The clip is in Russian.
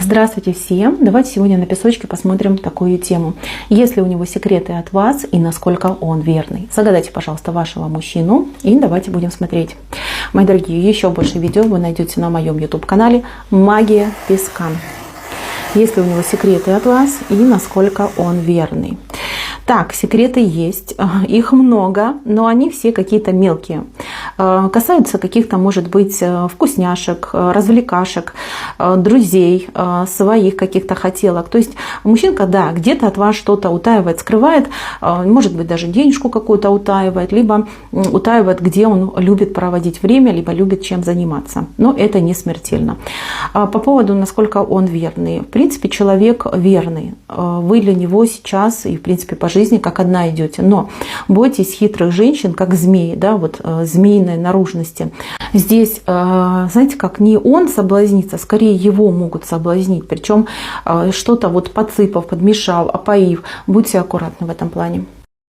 Здравствуйте всем! Давайте сегодня на песочке посмотрим такую тему. Есть ли у него секреты от вас и насколько он верный? Загадайте, пожалуйста, вашего мужчину и давайте будем смотреть. Мои дорогие, еще больше видео вы найдете на моем YouTube-канале «Магия песка». Есть ли у него секреты от вас и насколько он верный? Так, секреты есть, их много, но они все какие-то мелкие. Касаются каких-то, может быть, вкусняшек, развлекашек, друзей, своих каких-то хотелок. То есть мужчинка, да, где-то от вас что-то утаивает, скрывает, может быть, даже денежку какую-то утаивает, либо утаивает, где он любит проводить время, либо любит чем заниматься. Но это не смертельно. По поводу, насколько он верный. В принципе, человек верный. Вы для него сейчас и, в принципе, по жизни как одна идете. Но бойтесь хитрых женщин, как змеи, да, вот змеиной наружности. Здесь, знаете, как не он соблазнится, скорее его могут соблазнить. Причем что-то вот подсыпав, подмешав, опоив. Будьте аккуратны в этом плане.